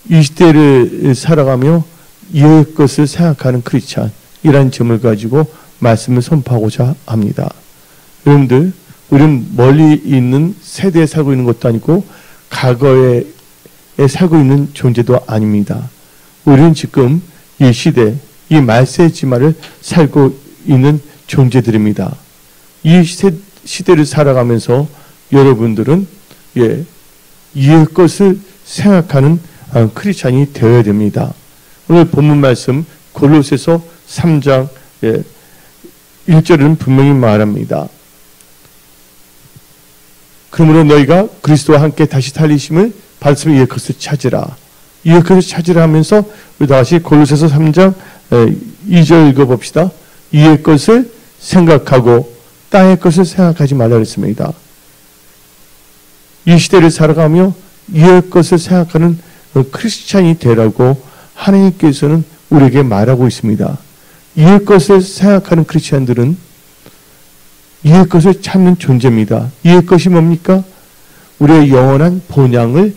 이 시대를 살아가며 이의 것을 생각하는 크리스찬이라는 점을 가지고 말씀을 선포하고자 합니다. 여러분들, 우리는 멀리 있는 세대에 살고 있는 것도 아니고 과거에 살고 있는 존재도 아닙니다. 우리는 지금 이 시대, 이 말세의 지마를 살고 있는 존재들입니다. 이 시대를 살아가면서 여러분들은 이의 것을 생각하는 크리스찬이 되어야 됩니다. 오늘 본문 말씀 골로새서 3장 1절은 분명히 말합니다. 그러므로 너희가 그리스도와 함께 다시 살리심을 받았으면 이의 것을 찾으라. 이의 것을 찾으라 하면서 우리 다시 골로새서 3장 2절 읽어봅시다. 이의 것을 생각하고 땅의 것을 생각하지 말라 그랬습니다. 이 시대를 살아가며 이의 것을 생각하는 크리스찬이 되라고 하나님께서는 우리에게 말하고 있습니다. 이의 것을 생각하는 크리스찬들은 이의 것을 찾는 존재입니다. 이의 것이 뭡니까? 우리의 영원한 본향을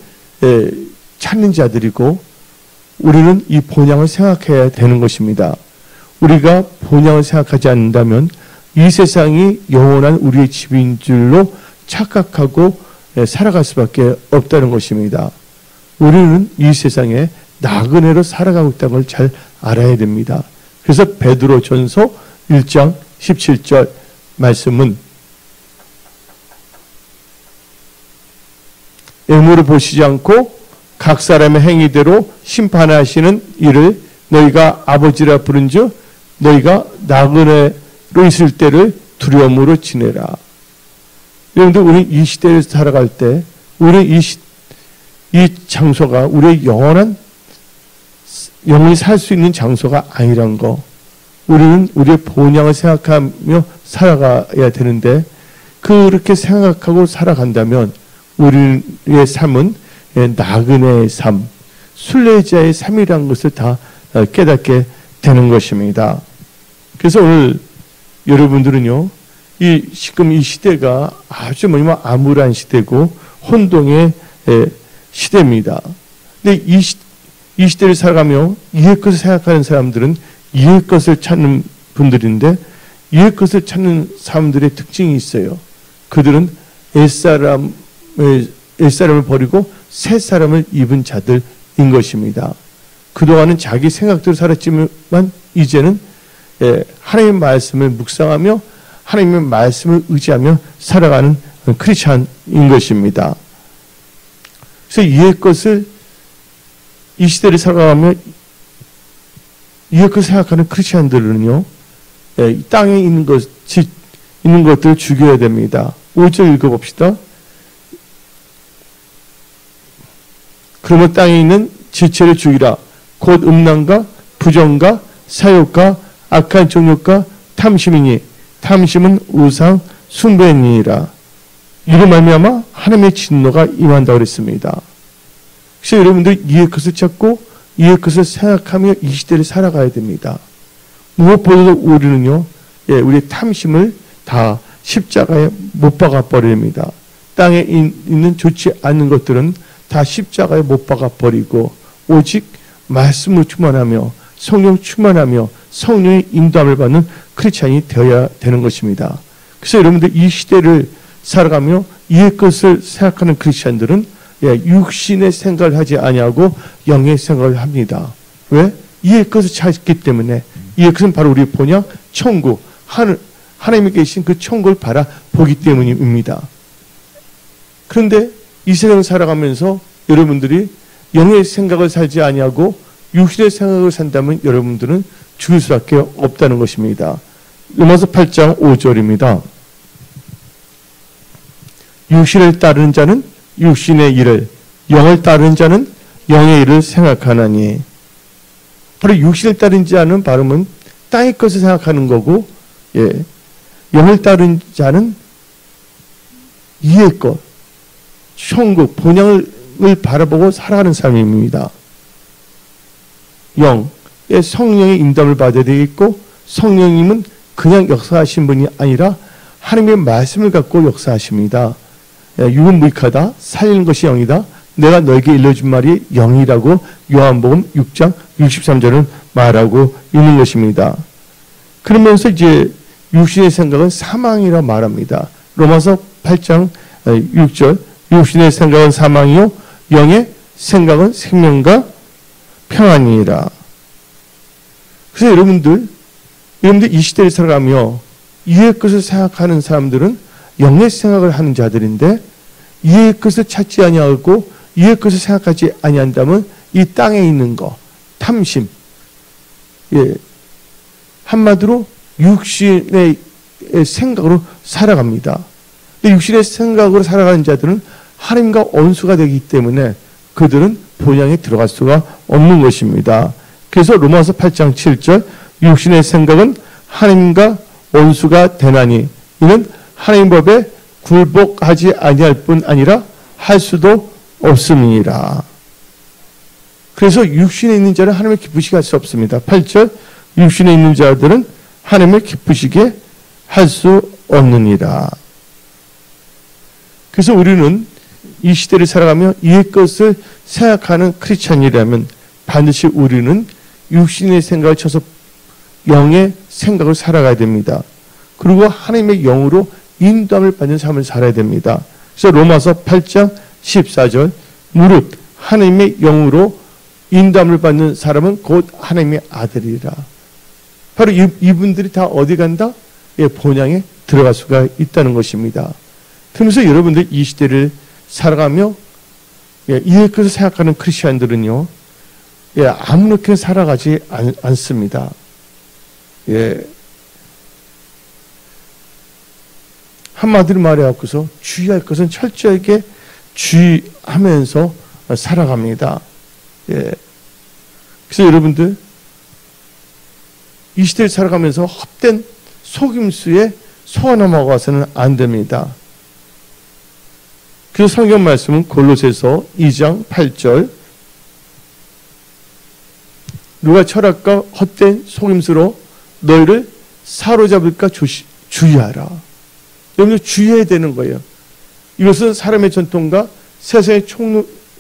찾는 자들이고 우리는 이 본향을 생각해야 되는 것입니다. 우리가 본향을 생각하지 않는다면 이 세상이 영원한 우리의 집인 줄로 착각하고 살아갈 수밖에 없다는 것입니다. 우리는 이 세상에 나그네로 살아가고 있다는 걸 잘 알아야 됩니다. 그래서 베드로전서 1장 17절 말씀은 애물을 보시지 않고 각 사람의 행위대로 심판하시는 이를 너희가 아버지라 부른즉 너희가 나그네로 있을 때를 두려움으로 지내라. 여러분들, 우리 이 시대를 살아갈 때 우리 이 장소가 우리의 영원히 살 수 있는 장소가 아니란 거, 우리는 우리의 본향을 생각하며 살아가야 되는데 그렇게 생각하고 살아간다면 우리의 삶은 나그네의 삶, 순례자의 삶이라는 것을 다 깨닫게 되는 것입니다. 그래서 오늘 여러분들은요, 지금 이 시대가 아주 암울한 시대고 혼동의 시대입니다. 근데 이 시대를 살아가며 이의 것을 생각하는 사람들은 이의 것을 찾는 분들인데 이의 것을 찾는 사람들의 특징이 있어요. 그들은 옛사람을 버리고 새 사람을 입은 자들인 것입니다. 그동안은 자기 생각대로 살았지만 이제는 하나님의 말씀을 묵상하며 하나님의 말씀을 의지하며 살아가는 크리스찬인 것입니다. 그래서 이의 것을 이 시대를 살아가며 이의 것을 생각하는 크리스찬들은요, 이 땅에 있는 것들을 죽여야 됩니다. 5절 읽어봅시다. 그러면 땅에 있는 지체를 죽이라. 곧 음란과 부정과 사욕과 악한 정욕과 탐심이니 탐심은 우상 숭배니라. 이로 말미암아 하나님의 진노가 임한다고 그랬습니다. 그래서 여러분들 이의 것을 찾고 이의 것을 생각하며 이 시대를 살아가야 됩니다. 무엇보다도 우리는요, 우리의 탐심을 다 십자가에 못 박아 버립니다. 땅에 있는 좋지 않은 것들은 다 십자가에 못 박아 버리고 오직 말씀을 충만하며 성령 충만하며 성령의 인도함을 받는 크리스찬이 되어야 되는 것입니다. 그래서 여러분들 이 시대를 살아가며 이의 것을 생각하는 크리스찬들은 육신의 생각을 하지 아니하고 영의 생각을 합니다. 왜? 이의 것을 찾기 때문에. 이의 것은 바로 우리의 본향 천국, 하나님이 계신 그 천국을 바라보기 때문입니다. 그런데 이 세상을 살아가면서 여러분들이 영의 생각을 살지 아니하고 육신의 생각을 산다면 여러분들은 죽을 수밖에 없다는 것입니다. 로마서 8장 5절입니다. 육신을 따르는 자는 육신의 일을, 영을 따르는 자는 영의 일을 생각하나니. 바로 육신을 따르는 자는 발음은 땅의 것을 생각하는 거고, 영을 따르는 자는 이의 것, 천국, 본향을 바라보고 살아가는 삶입니다. 영의 성령의 인도함을 받아야 되겠고, 성령님은 그냥 역사하신 분이 아니라 하나님의 말씀을 갖고 역사하십니다. 육은 무익하다. 살리는 것이 영이다. 내가 너에게 일러준 말이 영이라고 요한복음 6장 63절은 말하고 있는 것입니다. 그러면서 이제 육신의 생각은 사망이라 말합니다. 로마서 8장 6절 육신의 생각은 사망이요 영의 생각은 생명과 평안이라. 그래서 여러분들 이 시대를 살아가며 이의 것을 생각하는 사람들은 영의 생각을 하는 자들인데 이의 것을 찾지 아니하고 이의 것을 생각하지 아니한다면 이 땅에 있는 거 탐심, 한마디로 육신의 생각으로 살아갑니다. 근데 육신의 생각으로 살아가는 자들은 하나님과 원수가 되기 때문에 그들은 본향에 들어갈 수가 없는 것입니다. 그래서 로마서 8장 7절 육신의 생각은 하나님과 원수가 되나니 이는 하나님 법에 굴복하지 아니할 뿐 아니라 할 수도 없음이니라. 그래서 육신에 있는 자는 하나님을 기쁘시게 할 수 없습니다. 8절 육신에 있는 자들은 하나님을 기쁘시게 할 수 없느니라. 그래서 우리는 이 시대를 살아가며 이의 것을 생각하는 크리스찬이라면 반드시 우리는 육신의 생각을 쳐서 영의 생각을 살아가야 됩니다. 그리고 하나님의 영으로 인도함을 받는 삶을 살아야 됩니다. 그래서 로마서 8장 14절 무릇 하나님의 영으로 인도함을 받는 사람은 곧 하나님의 아들이라. 바로 이분들이 다 어디 간다? 본향에 들어갈 수가 있다는 것입니다. 그러면서 여러분들 이 시대를 살아가며 이의 것을 생각하는 크리스천들은요, 아무렇게 살아가지 않습니다. 한마디로 말해갖고서 주의할 것은 철저하게 주의하면서 살아갑니다. 그래서 여러분들 이 시대를 살아가면서 헛된 속임수에 속아 넘어가서는 안 됩니다. 그래서 성경 말씀은 골로새서 2장 8절 누가 철학과 헛된 속임수로 너희를 사로잡을까 주의하라. 여러분들 주의해야 되는 거예요. 이것은 사람의 전통과 세상의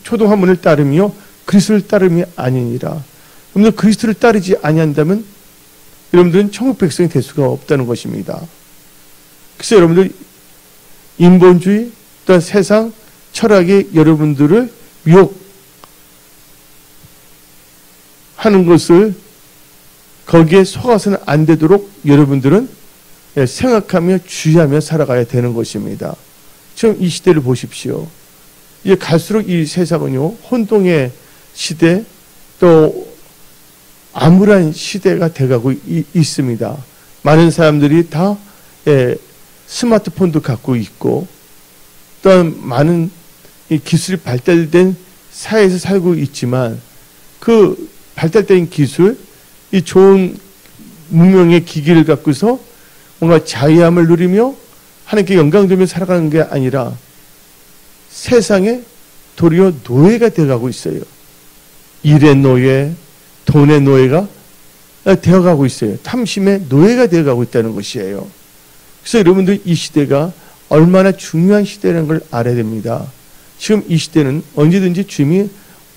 초동화문을 따르며 그리스도를 따름이 아니니라. 여러분들 그리스도를 따르지 아니한다면 여러분들은 천국 백성이 될 수가 없다는 것입니다. 그래서 여러분들 인본주의 또한 세상 철학이 여러분들을 미혹하는 것을 거기에 속아서는 안 되도록 여러분들은 생각하며 주의하며 살아가야 되는 것입니다. 지금 이 시대를 보십시오. 이제 갈수록 이 세상은요, 혼동의 시대, 또 암울한 시대가 돼가고 있습니다. 많은 사람들이 다 스마트폰도 갖고 있고, 또한 많은 기술이 발달된 사회에서 살고 있지만, 그 발달된 기술, 이 좋은 문명의 기기를 갖고서 뭔가 자유함을 누리며 하나님께 영광 돌며 살아가는 게 아니라 세상에 도리어 노예가 되어가고 있어요. 일의 노예, 돈의 노예가 되어가고 있어요. 탐심의 노예가 되어가고 있다는 것이에요. 그래서 여러분들 이 시대가 얼마나 중요한 시대라는 걸 알아야 됩니다. 지금 이 시대는 언제든지 주님이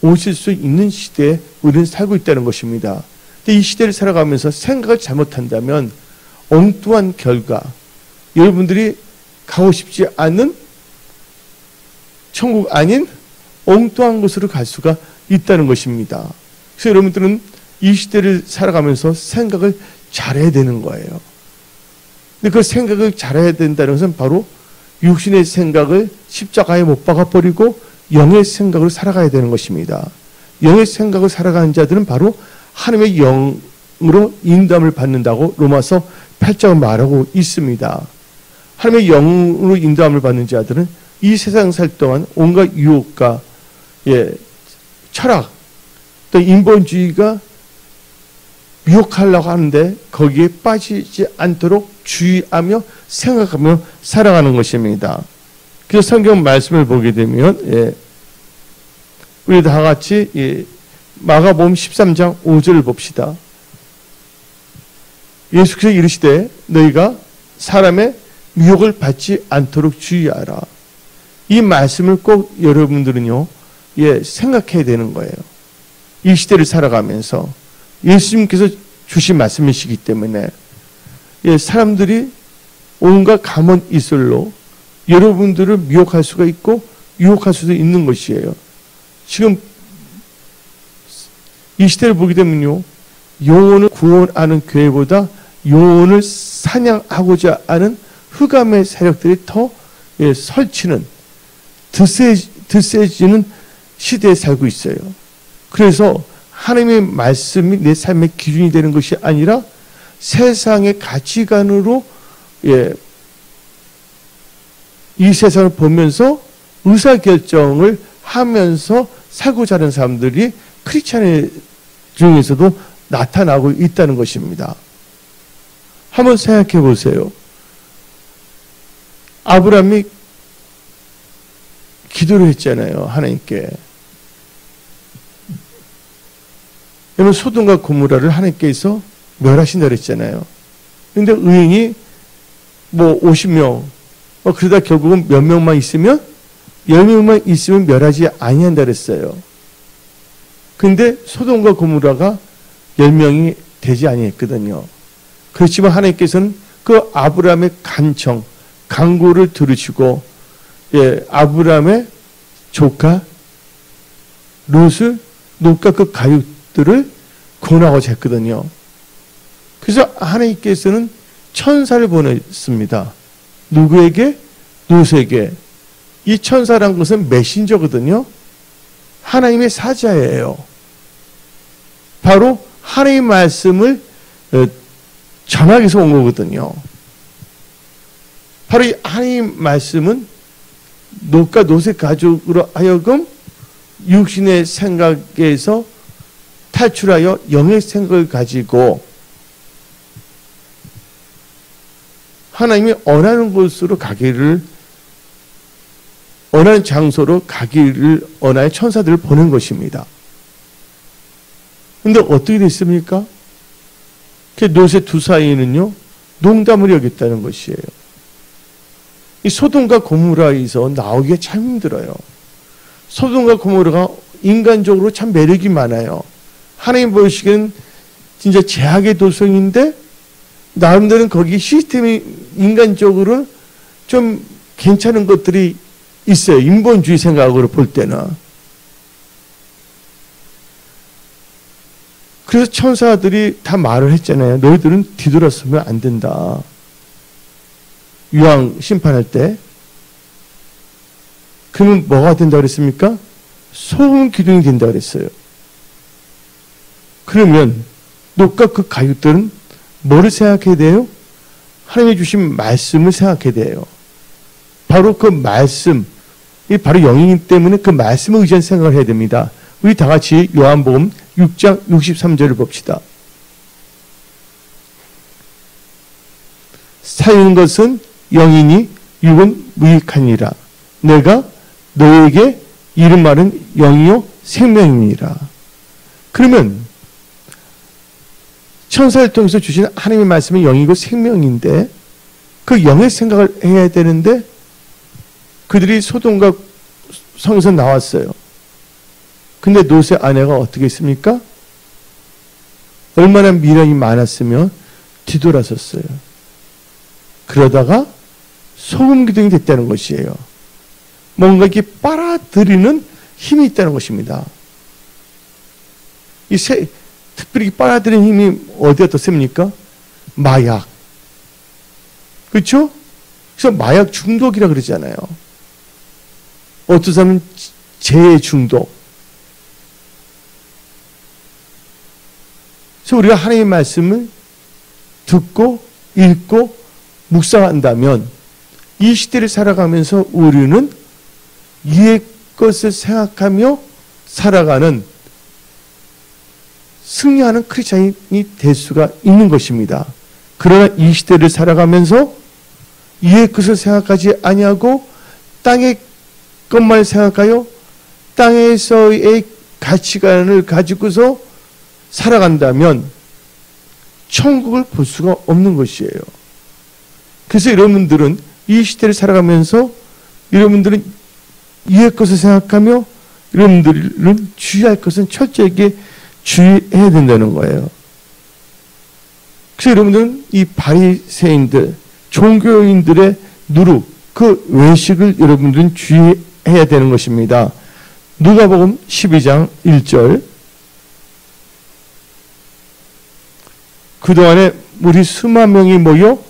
오실 수 있는 시대에 우리는 살고 있다는 것입니다. 근데 이 시대를 살아가면서 생각을 잘못한다면 엉뚱한 결과, 여러분들이 가고 싶지 않은 천국 아닌 엉뚱한 곳으로 갈 수가 있다는 것입니다. 그래서 여러분들은 이 시대를 살아가면서 생각을 잘해야 되는 거예요. 근데 그 생각을 잘해야 된다는 것은 바로 육신의 생각을 십자가에 못 박아버리고 영의 생각으로 살아가야 되는 것입니다. 영의 생각을 살아가는 자들은 바로 하나님의 영으로 인도함을 받는다고 로마서 8장은 말하고 있습니다. 하나님의 영으로 인도함을 받는 자들은 이 세상 살 동안 온갖 유혹과 철학, 또 인본주의가 미혹하려고 하는데 거기에 빠지지 않도록 주의하며 생각하며 살아가는 것입니다. 그래서 성경 말씀을 보게 되면 우리 다 같이 마가복음 13장 5절을 봅시다. 예수께서 이르시되 너희가 사람의 미혹을 받지 않도록 주의하라. 이 말씀을 꼭 여러분들은요 생각해야 되는 거예요. 이 시대를 살아가면서 예수님께서 주신 말씀이시기 때문에 사람들이 온갖 가문 이슬로 여러분들을 미혹할 수가 있고 유혹할 수도 있는 것이에요. 지금 이 시대를 보게 되면요, 영혼을 구원하는 교회보다 영혼을 사냥하고자 하는 흑암의 세력들이 더 설치는 드세지는 시대에 살고 있어요. 그래서 하나님의 말씀이 내 삶의 기준이 되는 것이 아니라 세상의 가치관으로 이 세상을 보면서 의사결정을 하면서 살고자 하는 사람들이 크리스찬 중에서도 나타나고 있다는 것입니다. 한번 생각해 보세요. 아브라함이 기도를 했잖아요, 하나님께. 그러면 소돔과 고모라를 하나님께서 멸하신다 그랬잖아요. 그런데 의인이 50명, 그러다 결국은 몇 명만 있으면 10명만 있으면 멸하지 아니한다 그랬어요. 근데 소돔과 고모라가 10명이 되지 아니했거든요. 그렇지만 하나님께서는 그 아브라함의 간구를 들으시고 아브라함의 조카 롯과 그 가족들을 구원하고자 했거든요. 그래서 하나님께서는 천사를 보냈습니다. 누구에게? 롯에게. 이 천사란 것은 메신저거든요. 하나님의 사자예요. 바로 하나님의 말씀을 전하기 위해서 온 거거든요. 바로 이 하나님의 말씀은 롯과 롯의 가족으로 하여금 육신의 생각에서 탈출하여 영의 생각을 가지고 하나님이 원하는 곳으로 가기를, 원하는 장소로 가기를 원하여 천사들을 보낸 것입니다. 그런데 어떻게 됐습니까? 롯의 두 사이는요, 농담을 여겼다는 것이에요. 이 소돔과 고모라에서 나오기가 참 힘들어요. 소돔과 고모라가 인간적으로 참 매력이 많아요. 하나님 보시기에는 진짜 제약의 도성인데 나름대로는 거기 시스템이 인간적으로 좀 괜찮은 것들이 있어요. 인본주의 생각으로 볼 때는. 그래서 천사들이 다 말을 했잖아요. 너희들은 뒤돌아서면 안 된다. 유황 심판할 때. 그러면 뭐가 된다 그랬습니까? 소금 기둥이 된다 그랬어요. 그러면 롯과 그 가족들은 뭐를 생각해야 돼요? 하나님이 주신 말씀을 생각해야 돼요. 바로 그 말씀, 이 바로 영이기 때문에 그 말씀을 의지한 생각을 해야 됩니다. 우리 다 같이 요한복음 6장 63절을 봅시다. 살리는 것은 영이니 육은 무익하니라. 내가 너에게 이른 말은 영이요 생명이니라. 그러면 천사를 통해서 주신 하나님의 말씀은 영이고 생명인데 그 영의 생각을 해야 되는데 그들이 소돔과 성에서 나왔어요. 근데 롯의 아내가 어떻게 했습니까? 얼마나 미련이 많았으면 뒤돌아섰어요. 그러다가 소금 기둥이 됐다는 것이에요. 뭔가 이렇게 빨아들이는 힘이 있다는 것입니다. 특별히 빨아들이는 힘이 어디가 더 셉니까? 마약. 그렇죠? 그래서 마약 중독이라 그러잖아요. 어떤 사람은 재해 중독. 그래서 우리가 하나님의 말씀을 듣고 읽고 묵상한다면 이 시대를 살아가면서 우리는 이의 것을 생각하며 살아가는 승리하는 크리스찬이 될 수가 있는 것입니다. 그러나 이 시대를 살아가면서 이의 것을 생각하지 아니하고 땅의 것만 생각하여 땅에서의 가치관을 가지고서 살아간다면 천국을 볼 수가 없는 것이에요. 그래서 여러분들은 이 시대를 살아가면서 여러분들은 이의 것을 생각하며 여러분들은 주의할 것은 첫째에게 주의해야 된다는 거예요. 그래서 여러분들은 이 바리새인들, 종교인들의 누룩, 그 외식을 여러분들은 주의해야 되는 것입니다. 누가복음 12장 1절. 그동안에 우리 수만 명이 모여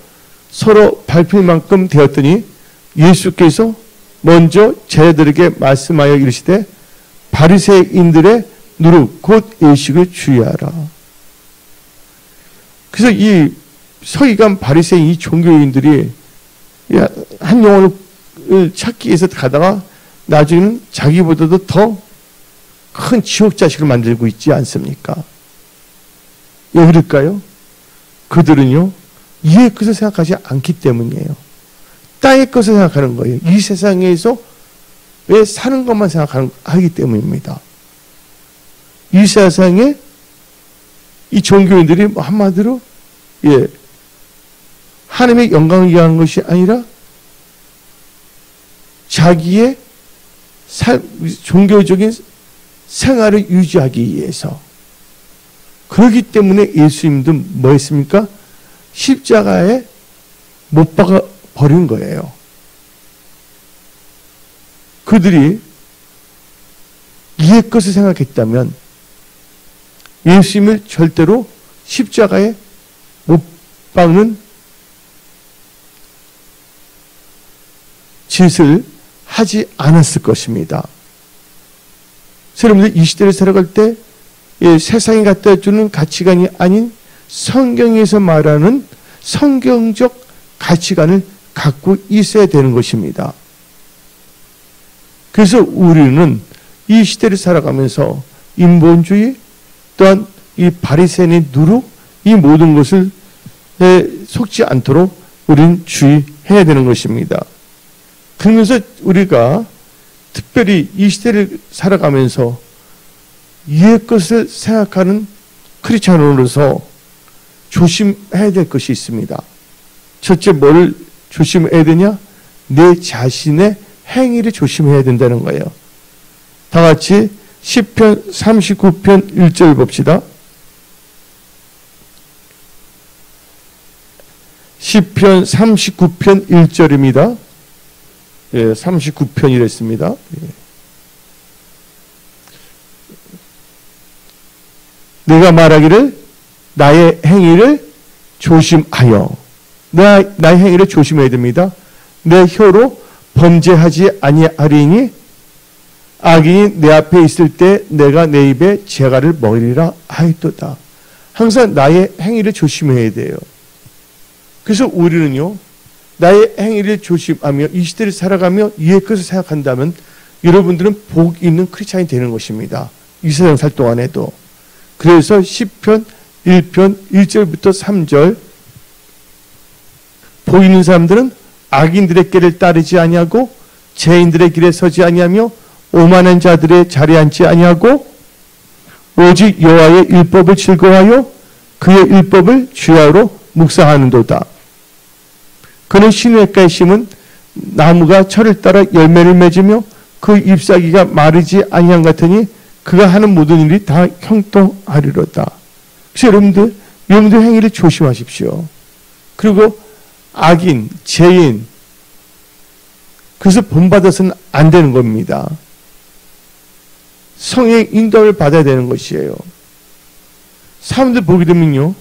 서로 밟힐 만큼 되었더니 예수께서 먼저 제자들에게 말씀하여 이르시되 바리새인들의 누룩 곧 외식을 주의하라. 그래서 이 서기관 바리새인 이 종교인들이 한 영혼을 찾기 위해서 가다가 나중에는 자기보다도 더 큰 지옥 자식을 만들고 있지 않습니까? 왜 그럴까요? 그들은요, 이의 것을 생각하지 않기 때문이에요. 땅의 것을 생각하는 거예요. 이 세상에서 왜 사는 것만 생각하기 때문입니다. 이 세상에 이 종교인들이 한마디로 하나님의 영광을 위한 것이 아니라 자기의 종교적인 생활을 유지하기 위해서. 그렇기 때문에 예수님도 뭐 했습니까? 십자가에 못 박아 버린 거예요. 그들이 이의 것을 생각했다면 예수님을 절대로 십자가에 못 박는 짓을 하지 않았을 것입니다. 여러분들 이 시대를 살아갈 때 세상이 갖다 주는 가치관이 아닌 성경에서 말하는 성경적 가치관을 갖고 있어야 되는 것입니다. 그래서 우리는 이 시대를 살아가면서 인본주의 또한 이 바리새인의 누룩 이 모든 것을 속지 않도록 우리는 주의해야 되는 것입니다. 그러면서 우리가 특별히 이 시대를 살아가면서 이의 것을 생각하는 크리스찬으로서 조심해야 될 것이 있습니다. 첫째 뭘 조심해야 되냐? 내 자신의 행위를 조심해야 된다는 거예요. 다 같이 시편 39편 1절 봅시다. 시편 39편 1절입니다. 39편이랬습니다. 내가 말하기를 나의 행위를 조심하여. 나의 행위를 조심해야 됩니다. 내 혀로 범죄하지 아니하리니 악인이 내 앞에 있을 때 내가 내 입에 재갈을 먹으리라 하였도다. 항상 나의 행위를 조심해야 돼요. 그래서 우리는요, 나의 행위를 조심하며 이 시대를 살아가며 이의 것을 생각한다면 여러분들은 복 있는 크리스찬이 되는 것입니다. 이 세상 살 동안에도. 그래서 시편 1편 1절부터 3절 복 있는 사람들은 악인들의 길을 따르지 아니하고 죄인들의 길에 서지 아니하며 오만한 자들의 자리에 앉지 아니하고 오직 여호와의 율법을 즐거워하여 그의 율법을 주야로 묵상하는도다. 그는 시냇가에 심은 나무가 철을 따라 열매를 맺으며 그 잎사귀가 마르지 아니한 같으니 그가 하는 모든 일이 다 형통하리로다. 그래서 여러분들 행위를 조심하십시오. 그리고 악인, 죄인, 그래서 본받아서는 안 되는 겁니다. 성의 인도를 받아야 되는 것이에요. 사람들 보게 되면요,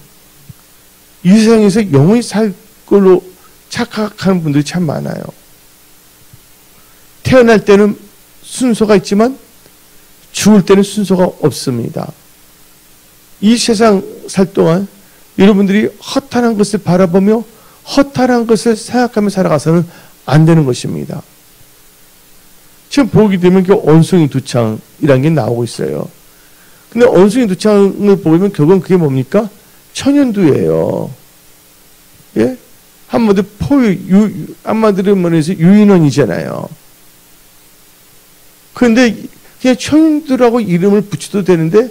이 세상에서 영원히 살 걸로 착각하는 분들이 참 많아요. 태어날 때는 순서가 있지만 죽을 때는 순서가 없습니다. 이 세상 살 동안 여러분들이 허탄한 것을 바라보며 허탄한 것을 생각하며 살아가서는 안 되는 것입니다. 지금 보게 되면 그 원숭이 두창이라는 게 나오고 있어요. 근데 원숭이 두창을 보면 결국은 그게 뭡니까? 천연두예요. 예? 한마디로 한마디로 말해서 유인원이잖아요. 그런데 그냥 천연두라고 이름을 붙여도 되는데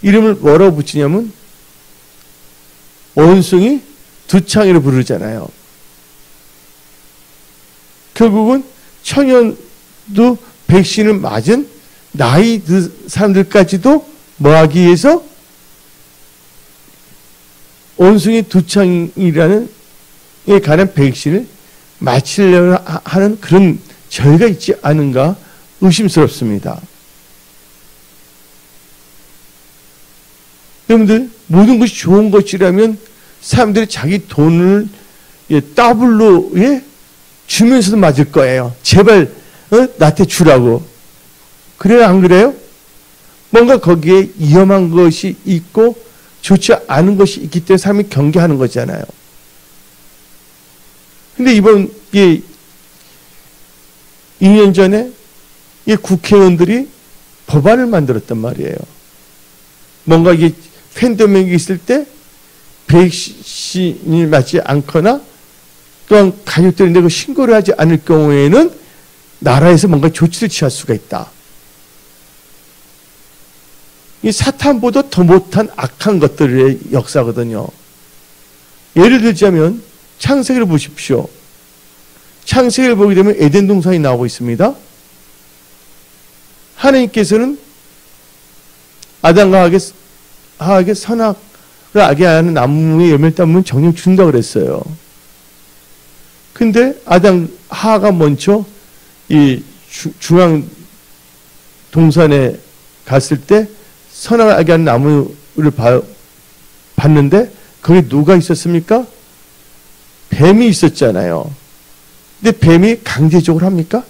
이름을 뭐라고 붙이냐면 원숭이 두창이라고 부르잖아요. 결국은 천연두 백신을 맞은 나이 든 사람들까지도 뭐하기 위해서 온순이 두창이라는 에 관한 백신을 맞추려고 하는 그런 저희가 있지 않은가 의심스럽습니다. 여러분들, 모든 것이 좋은 것이라면 사람들이 자기 돈을 더블로 주면서도 맞을 거예요. 제발 나한테 주라고. 그래요, 안 그래요? 뭔가 거기에 위험한 것이 있고 좋지 않은 것이 있기 때문에 사람이 경계하는 거잖아요. 근데 이번 2년 전에 국회의원들이 법안을 만들었단 말이에요. 뭔가 이게 팬데믹이 있을 때 백신이 맞지 않거나 또한 가족들이 내가 신고를 하지 않을 경우에는 나라에서 뭔가 조치를 취할 수가 있다. 이 사탄보다 더 못한 악한 것들의 역사거든요. 예를 들자면 창세기를 보십시오. 창세기를 보게 되면 에덴 동산이 나오고 있습니다. 하나님께서는 아담과 하에게 선악을 알게 하는 나무의 열매를 따면 정령 준다고 그랬어요. 근데 하가 먼저 이 중앙 동산에 갔을 때 선악을 알게 하는 나무를 봤는데 거기 누가 있었습니까? 뱀이 있었잖아요. 근데 뱀이 강제적으로 합니까?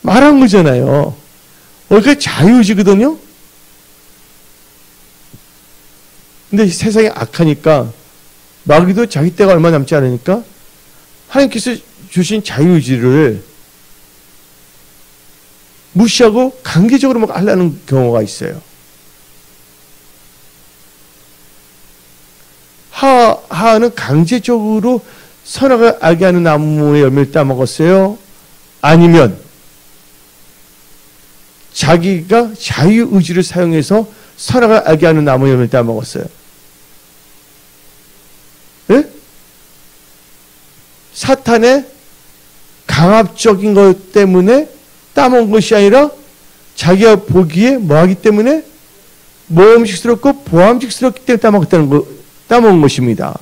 말한 거잖아요. 그게 자유의지거든요. 근데 세상이 악하니까 마귀도 자기 때가 얼마 남지 않으니까 하나님께서 주신 자유의지를 무시하고 강제적으로 막 하려는 경우가 있어요. 하는 강제적으로 선악을 알게 하는 나무의 열매를 따먹었어요? 아니면 자기가 자유의지를 사용해서 선악을 알게 하는 나무의 열매를 따먹었어요? 예? 사탄의 강압적인 것 때문에 따먹은 것이 아니라 자기가 보기에 뭐하기 때문에 모험식스럽고 보암식스럽기 때문에 따먹은 것입니다.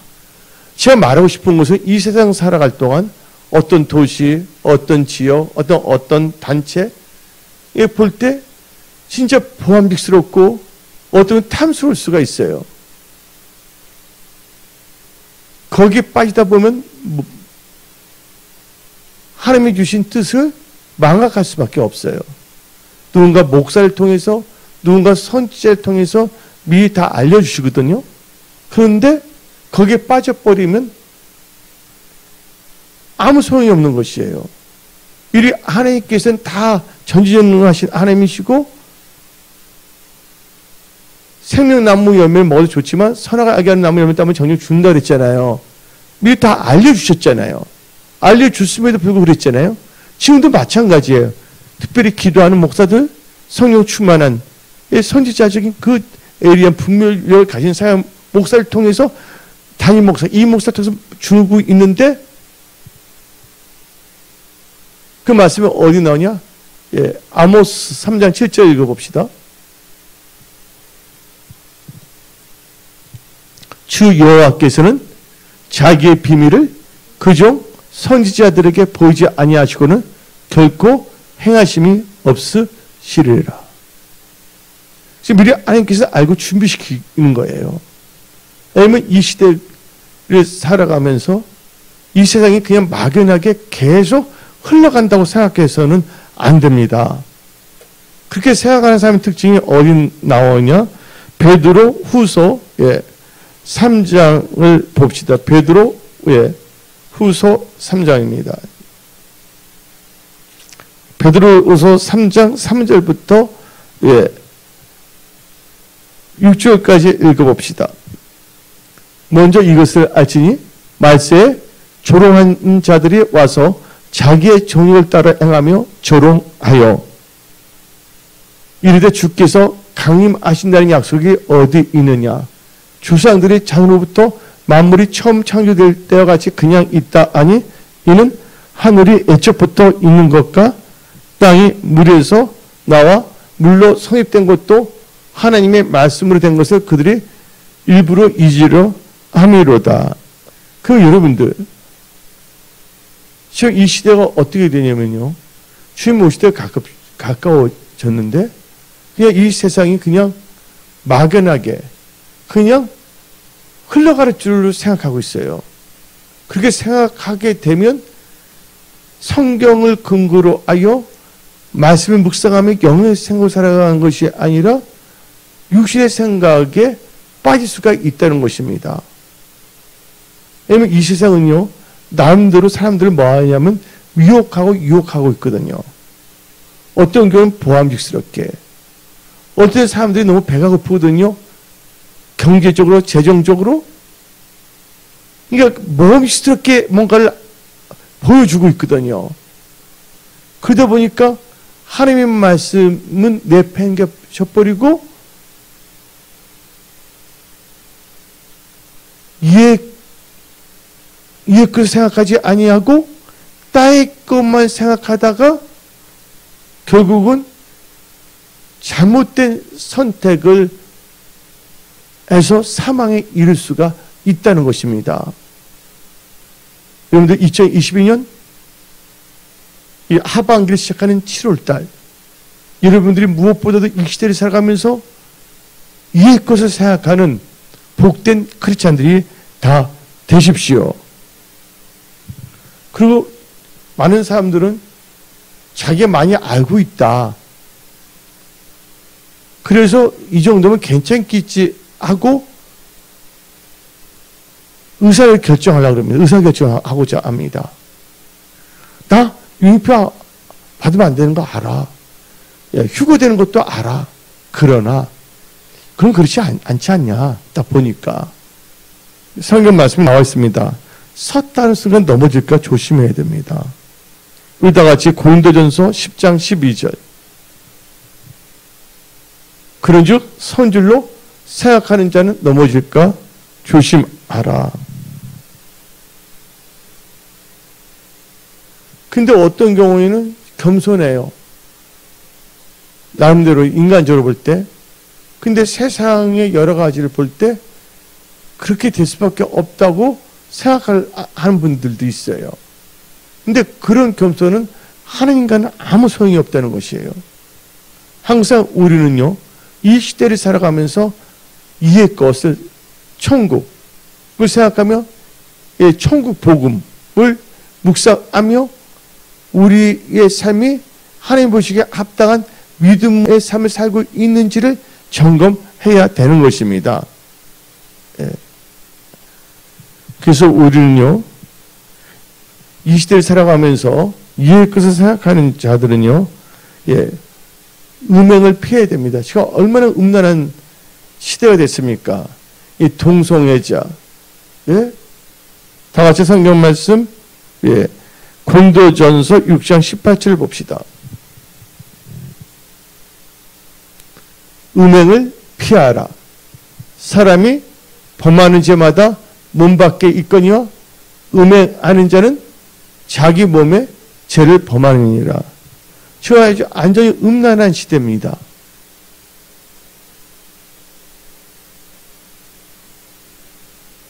제가 말하고 싶은 것은 이 세상 살아갈 동안 어떤 도시, 어떤 지역, 어떤 단체에 볼 때 진짜 보암식스럽고 어떤 탐스러울 수가 있어요. 거기에 빠지다 보면 하나님이 주신 뜻을 망각할 수밖에 없어요. 누군가 목사를 통해서 누군가 선지자를 통해서 미리 다 알려주시거든요. 그런데 거기에 빠져버리면 아무 소용이 없는 것이에요. 이리 하나님께서는 다 전지전능하신 하나님이시고 생명나무 열매를 먹어도 좋지만 선악을 알게 하는 나무 열매 따면 정령 준다 그랬잖아요. 미리 다 알려주셨잖아요. 알려줬음에도 불구하고 그랬잖아요. 지금도 마찬가지예요. 특별히 기도하는 목사들, 성령 충만한 선지자적인 그 예리한 분별력을 가진 사람 목사를 통해서 담임 목사, 이 목사를 통해서 주고 있는데 그 말씀이 어디 나오냐? 아모스 3장 7절 읽어봅시다. 주 여호와께서는 자기의 비밀을 그종 선지자들에게 보이지 아니하시고는 결코 행하심이 없으시리라. 지금 미리 하나님께서 알고 준비시키는 거예요. 왜냐하면 이 시대를 살아가면서 이 세상이 그냥 막연하게 계속 흘러간다고 생각해서는 안 됩니다. 그렇게 생각하는 사람의 특징이 어디 나오냐? 베드로 후서 3장을 봅시다. 베드로 후서 3장입니다. 베드로후서 3장 3절부터 6절까지 읽어봅시다. 먼저 이것을 알지니 말세에 조롱한 자들이 와서 자기의 정욕을 따라 행하며 조롱하여 이르되 주께서 강림하신다는 약속이 어디 있느냐? 조상들이 장로부터 만물이 처음 창조될 때와 같이 그냥 있다 하니 이는 하늘이 애초부터 있는 것과 땅이 물에서 나와 물로 성립된 것도 하나님의 말씀으로 된 것을 그들이 일부러 잊으려 함이로다. 그 여러분들, 지금 이 시대가 어떻게 되냐면요, 주님 오실 때가 가까워졌는데 그냥 이 세상이 그냥 막연하게 그냥 흘러갈 줄로 생각하고 있어요. 그렇게 생각하게 되면 성경을 근거로 하여 말씀을 묵상하며 영의 생각을 살아가는 것이 아니라 육신의 생각에 빠질 수가 있다는 것입니다. 왜냐하면 이 세상은요, 나름대로 사람들을 뭐 하냐면 미혹하고 유혹하고 있거든요. 어떤 경우는 보암직스럽게, 어떤 사람들이 너무 배가 고프거든요. 경제적으로, 재정적으로. 그러니까 모험스럽게 뭔가를 보여주고 있거든요. 그러다 보니까 하나님의 말씀은 내팽개쳐버리고 이의 것을 생각하지 아니하고 나의 것만 생각하다가 결국은 잘못된 선택을 해서 사망에 이를 수가 있다는 것입니다. 여러분들 2022년 이 하반기를 시작하는 7월달, 여러분들이 무엇보다도 이 시대를 살아가면서 이의 것을 생각하는 복된 크리스찬들이 다 되십시오. 그리고 많은 사람들은 자기가 많이 알고 있다, 그래서 이 정도면 괜찮겠지 하고 의사를 결정하려고 합니다. 의사결정하고자 합니다. 나 융표 받으면 안 되는 거 알아. 휴고되는 것도 알아. 그러나 그건 그렇지 않지 않냐. 딱 보니까 성경 말씀이 나와 있습니다. 섰다는 순간 넘어질까 조심해야 됩니다. 이다 같이 고린도전서 10장 12절. 그런즉 선줄로 생각하는 자는 넘어질까 조심하라. 근데 어떤 경우에는 겸손해요. 나름대로 인간적으로 볼 때. 근데 세상의 여러 가지를 볼 때 그렇게 될 수밖에 없다고 생각하는 분들도 있어요. 근데 그런 겸손은 하나님과는 아무 소용이 없다는 것이에요. 항상 우리는요, 이 시대를 살아가면서 이의 것을, 천국을 생각하며 천국 복음을 묵상하며 우리의 삶이 하나님 보시기에 합당한 믿음의 삶을 살고 있는지를 점검해야 되는 것입니다. 그래서 우리는요, 이 시대를 살아가면서 이의 것을 생각하는 자들은요, 음행을 피해야 됩니다. 지금 얼마나 음란한 시대가 됐습니까? 이 동성애자, 다 같이 성경 말씀, 고린도전서 6장 18절을 봅시다. 음행을 피하라. 사람이 범하는 죄마다 몸 밖에 있거니와 음행하는 자는 자기 몸에 죄를 범하느니라. 지금 아주 완전히 음란한 시대입니다.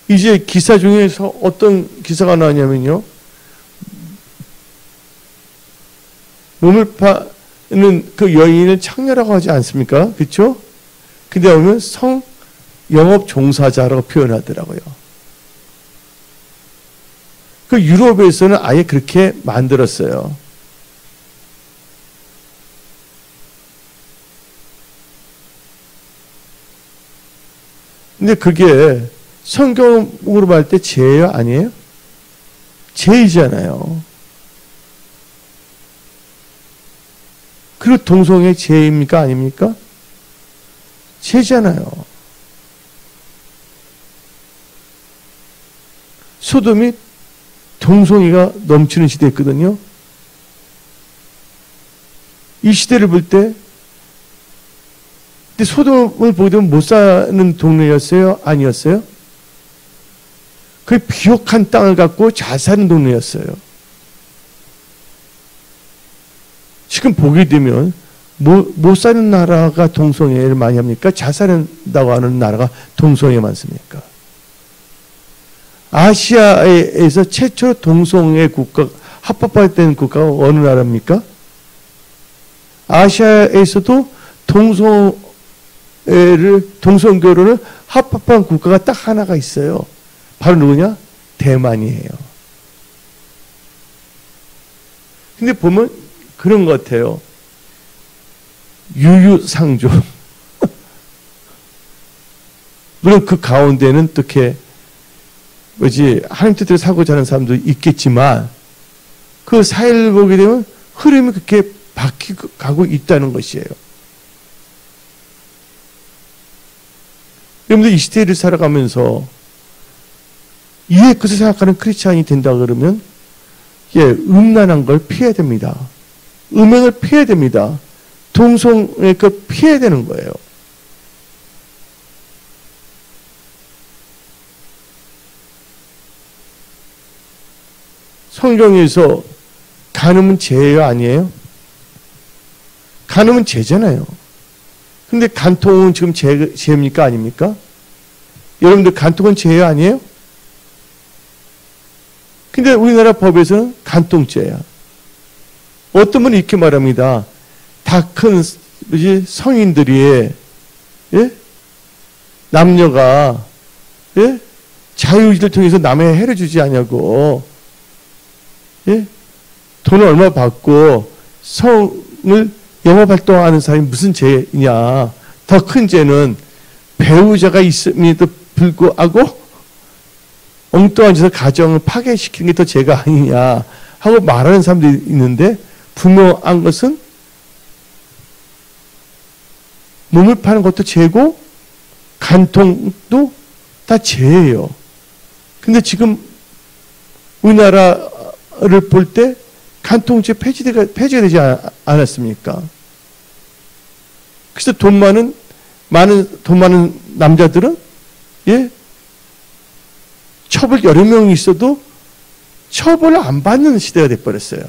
이제 기사 중에서 어떤 기사가 나왔냐면요, 몸을 파는 그 여인을 창녀라고 하지 않습니까? 그렇죠? 근데 보면 영업 종사자라고 표현하더라고요. 그 유럽에서는 아예 그렇게 만들었어요. 근데 그게 성경으로 볼 때 죄예요? 아니에요? 죄이잖아요. 그리고 동성애 죄입니까? 아닙니까? 죄잖아요. 소돔이 동성애가 넘치는 시대였거든요. 이 시대를 볼 때, 근데 소돔을 보게 되면 못 사는 동네였어요? 아니었어요? 그 비옥한 땅을 갖고 잘 사는 동네였어요. 지금 보게 되면 못 사는 나라가 동성애를 많이 합니까? 잘 산다고 하는 나라가 동성애 많습니까? 아시아에서 최초로 동성애 국가, 합법화된 국가가 어느 나라입니까? 아시아에서도 동성결혼을 합법화한 국가가 딱 하나가 있어요. 바로 누구냐? 대만이에요. 근데 보면 그런 것 같아요. 유유상종. 물론 그 가운데는 어떻게 하나님 뜻대로 살고자 하는 사람도 있겠지만 그 사회를 보게 되면 흐름이 그렇게 바뀌고 있다는 것이에요. 여러분들 이 시대를 살아가면서 이해 끝을 생각하는 크리스찬이 된다 그러면 음란한 걸 피해야 됩니다. 음행을 피해야 됩니다. 동성애 걸 피해야 되는 거예요. 성경에서 간음은 죄예요, 아니에요? 간음은 죄잖아요. 근데 간통은 지금 죄입니까, 아닙니까? 여러분들 간통은 죄예요, 아니에요? 근데 우리나라 법에서는 간통죄야. 어떤 분이 이렇게 말합니다. 다 큰 성인들이 남녀가 자유의지를 통해서 남의 해를 주지 않냐고 돈을 얼마 받고 성을 영업활동하는 사람이 무슨 죄냐. 더 큰 죄는 배우자가 있음에도 불구하고 엉뚱한 짓을 가정을 파괴시키는 게 더 죄가 아니냐 하고 말하는 사람들이 있는데 분명한 것은 몸을 파는 것도 죄고 간통도 다 죄예요. 근데 지금 우리나라를 볼 때 간통죄 폐지가 되지 않았습니까? 그래서 돈 많은 남자들은 처벌 여러 명이 있어도 처벌을 안 받는 시대가 돼버렸어요.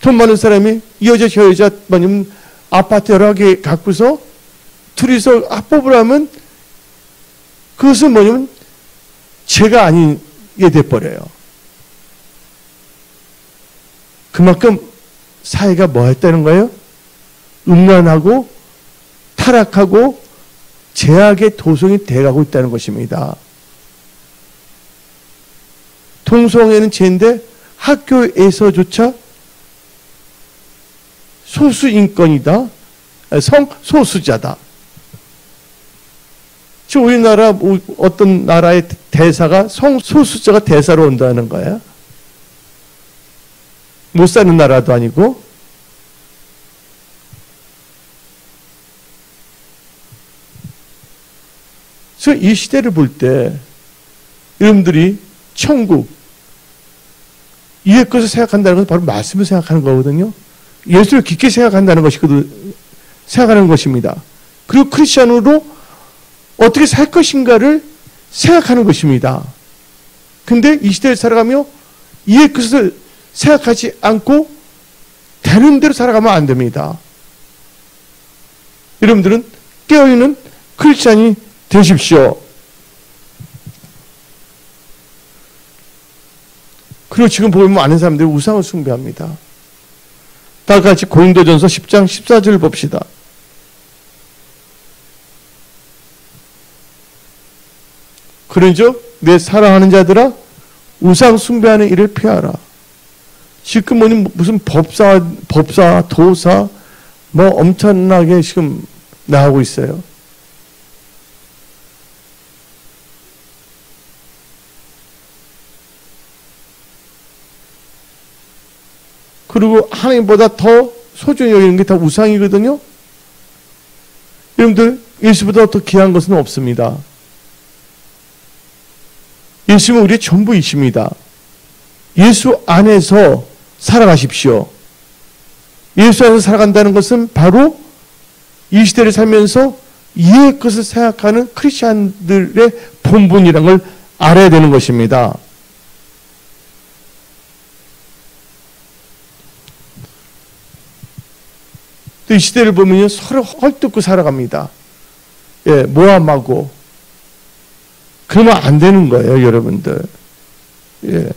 돈 많은 사람이 이 여자 저 여자 아니면 아파트 여러 개 갖고서 둘이서 합법을 하면 그것은 뭐냐면 죄가 아니게 돼버려요. 그만큼 사회가 뭐 했다는 거예요? 음란하고 타락하고 죄악의 도성이 돼가고 있다는 것입니다. 동성애는 죄인데 학교에서조차 소수인권이다. 성소수자다. 지금 우리나라 어떤 나라의 대사가 성소수자가 대사로 온다는 거야. 못 사는 나라도 아니고. 그래서 이 시대를 볼 때 여러분들이 천국, 이의 것을 생각한다는 것은 바로 말씀을 생각하는 거거든요. 예수를 깊게 생각한다는 생각하는 것입니다. 그리고 크리스천으로 어떻게 살 것인가를 생각하는 것입니다. 근데 이 시대를 살아가며 이의 것을 생각하지 않고 되는 대로 살아가면 안 됩니다. 여러분들은 깨어있는 크리스천이 되십시오. 그리고 지금 보면 많은 사람들이 우상을 숭배합니다. 다 같이 고린도전서 10장 14절 봅시다. 그러죠? 내 사랑하는 자들아 우상 숭배하는 일을 피하라. 지금 무슨 법사, 도사 뭐 엄청나게 지금 나오고 있어요. 그리고 하나님보다 더 소중히 여기는 게 다 우상이거든요. 여러분들 예수보다 더 귀한 것은 없습니다. 예수는 우리의 전부이십니다. 예수 안에서 살아가십시오. 예수 안에서 살아간다는 것은 바로 이 시대를 살면서 이의 것을 생각하는 크리스찬들의 본분이라는 걸 알아야 되는 것입니다. 또 이 시대를 보면요, 서로 헐뜯고 살아갑니다. 예, 모함하고. 그러면 안 되는 거예요, 여러분들. 예.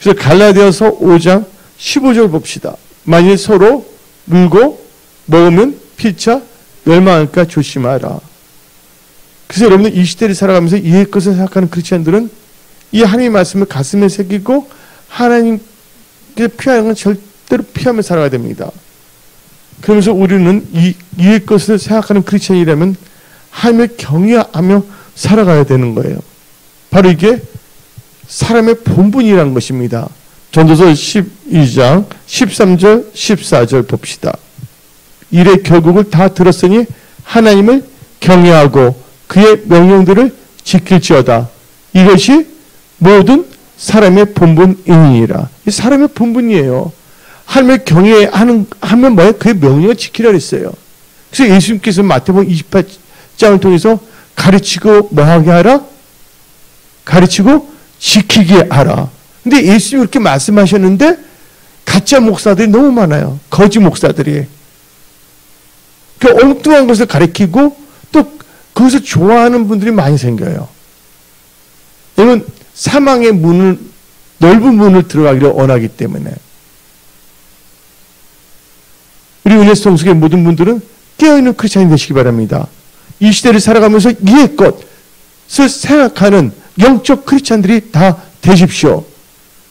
그래서 갈라디아서 5장 15절 봅시다. 만일 서로 물고 먹으면 피차 멸망할까 조심하라. 그래서 여러분들 이 시대를 살아가면서 이의 것을 생각하는 크리스찬들은 이 하나님의 말씀을 가슴에 새기고 하나님께 피하는 건 절대로 피하며 살아야 됩니다. 그러면서 우리는 이의 것을 생각하는 크리스찬이라면 하나님을 경외하며 살아가야 되는 거예요. 바로 이게 사람의 본분이라는 것입니다. 전도서 12장 13절 14절 봅시다. 이래 결국을 다 들었으니 하나님을 경외하고 그의 명령들을 지킬지어다. 이것이 모든 사람의 본분이니라. 이 사람의 본분이에요. 하나님을 경외하면 뭐예요? 그의 명령을 지키라 그랬어요. 그래서 예수님께서 마태복음 28장을 통해서 가르치고 뭐하게 하라? 가르치고 지키게 하라. 근데 예수님이 그렇게 말씀하셨는데 가짜 목사들이 너무 많아요. 거짓 목사들이. 그 엉뚱한 것을 가르치고 또 그것을 좋아하는 분들이 많이 생겨요. 이건 사망의 문을, 넓은 문을 들어가기를 원하기 때문에. 우리 은혜스 동숙의 모든 분들은 깨어있는 크리스찬이 되시기 바랍니다. 이 시대를 살아가면서 이의 것을 생각하는 영적 크리스찬들이 다 되십시오.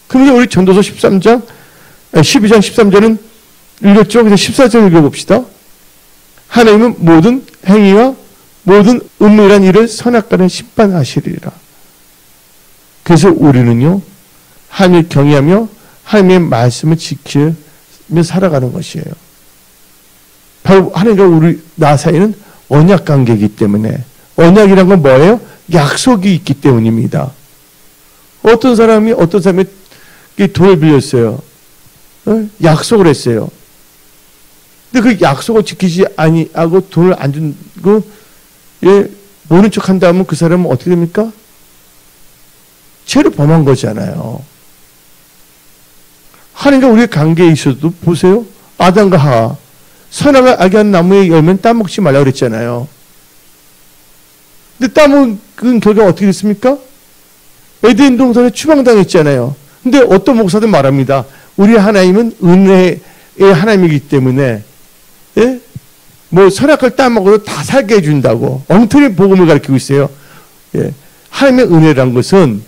그러면 우리 전도서 12장 13절은 읽었죠? 그래서 14절 읽어봅시다. 하나님은 모든 행위와 모든 음모이란 일을 선악과는 심판하시리라. 그래서 우리는요, 하나님을 경외하며 하나님의 말씀을 지키며 살아가는 것이에요. 바로 하나님과 우리 나 사이는 언약 관계이기 때문에, 언약이란 건 뭐예요? 약속이 있기 때문입니다. 어떤 사람이 돈을 빌렸어요. 약속을 했어요. 근데 그 약속을 지키지 아니하고 돈을 안 주고 모른 척 한다면 그 사람은 어떻게 됩니까? 죄를 범한 거잖아요. 하나님과 우리의 관계에 있어도 보세요. 아담과 하와 선악을 알게 하는 나무의 열매는 따먹지 말라고 그랬잖아요. 근데 따먹은 결과 어떻게 됐습니까? 에덴 동산에 추방당했잖아요. 근데 어떤 목사들 말합니다. 우리 하나님은 은혜의 하나님이기 때문에 뭐 선악을 따먹어도 다 살게 해준다고 엉터리 복음을 가르치고 있어요. 하나님의 은혜란 것은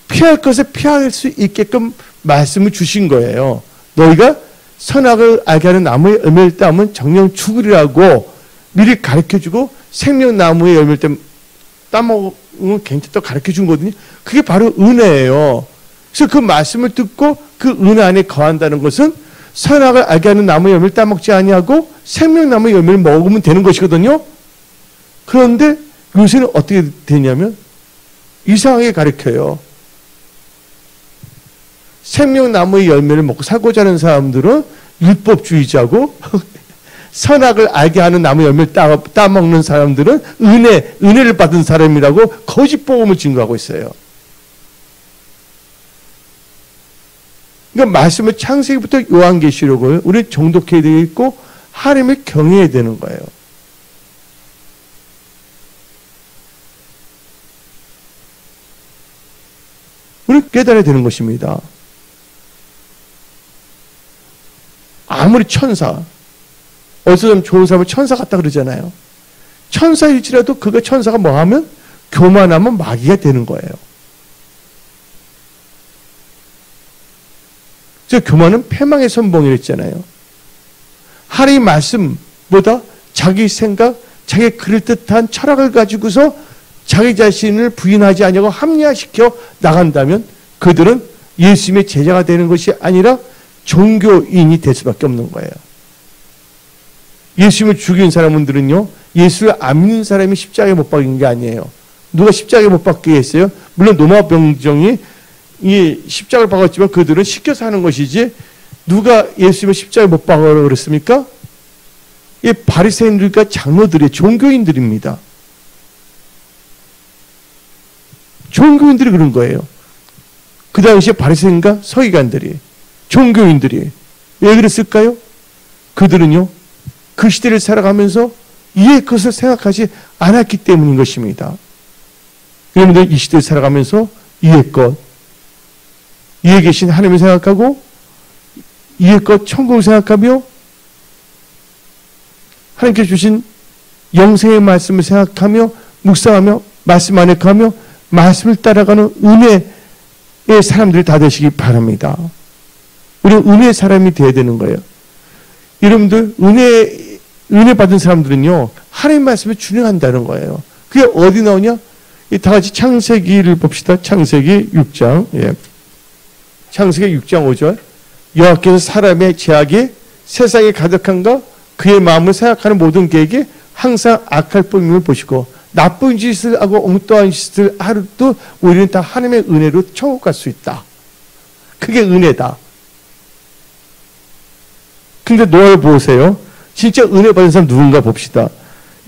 피할 것을 피할 수 있게끔 말씀을 주신 거예요. 너희가 선악을 알게 하는 나무의 열매를 따면 정령 죽으리라고 미리 가르쳐주고 생명나무의 열매를 따먹으면 괜찮다고 가르쳐준 거거든요. 그게 바로 은혜예요. 그래서 그 말씀을 듣고 그 은혜 안에 거한다는 것은 선악을 알게 하는 나무의 열매를 따먹지 아니하고 생명나무의 열매를 먹으면 되는 것이거든요. 그런데 요새는 어떻게 되냐면 이상하게 가르쳐요. 생명나무의 열매를 먹고 살고자 하는 사람들은 율법주의자고 선악을 알게 하는 나무 열매를 따먹는 사람들은 은혜를 받은 사람이라고 거짓 복음을 증거하고 있어요. 그러니까 말씀을 창세기부터 요한계시록을 우리 정독해야 되겠고 하나님을 경외해야 되는 거예요. 우리 깨달아야 되는 것입니다. 아무리 천사, 어디서 좀 좋은 사람을 천사 같다 그러잖아요. 천사일지라도 그가 천사가 뭐 하면? 교만하면 마귀가 되는 거예요. 그래서 교만은 패망의 선봉이랬잖아요. 하나님의 말씀보다 자기 생각, 자기 그럴듯한 철학을 가지고서 자기 자신을 부인하지 않냐고 합리화시켜 나간다면 그들은 예수님의 제자가 되는 것이 아니라 종교인이 될 수밖에 없는 거예요. 예수님을 죽인 사람들은요, 예수를 안 믿는 사람이 십자가에 못 박인 게 아니에요. 누가 십자가에 못 박게 했어요? 물론 로마 병정이 이 십자가를 박았지만 그들은 시켜서 하는 것이지 누가 예수님을 십자가에 못 박으라고 그랬습니까? 이 바리새인들과 장로들이 종교인들입니다. 종교인들이 그런 거예요. 그 당시에 바리새인과 서기관들이 종교인들이 왜 그랬을까요? 그들은요 그 시대를 살아가면서 이의 것을 생각하지 않았기 때문인 것입니다. 여러분들 이 시대를 살아가면서 이의 것, 이에 계신 하나님을 생각하고 이의 것 천국을 생각하며 하나님께서 주신 영생의 말씀을 생각하며 묵상하며 말씀 안에 가며 말씀을 따라가는 은혜의 사람들이 다 되시기 바랍니다. 우리는 은혜의 사람이 되어야 되는 거예요. 여러분들 은혜 받은 사람들은요 하나님 말씀에 준행한다는 거예요. 그게 어디 나오냐? 다 같이 창세기를 봅시다. 창세기 6장. 예. 창세기 6장 5절. 여호와께서 사람의 죄악이 세상에 가득한가 그의 마음을 생각하는 모든 계획이 항상 악할 뿐임을 보시고 나쁜 짓을 하고 엉뚱한 짓을 하루도 우리는 다 하나님의 은혜로 천국 갈 수 있다. 그게 은혜다. 근데 노아를 보세요. 진짜 은혜 받은 사람 누군가 봅시다.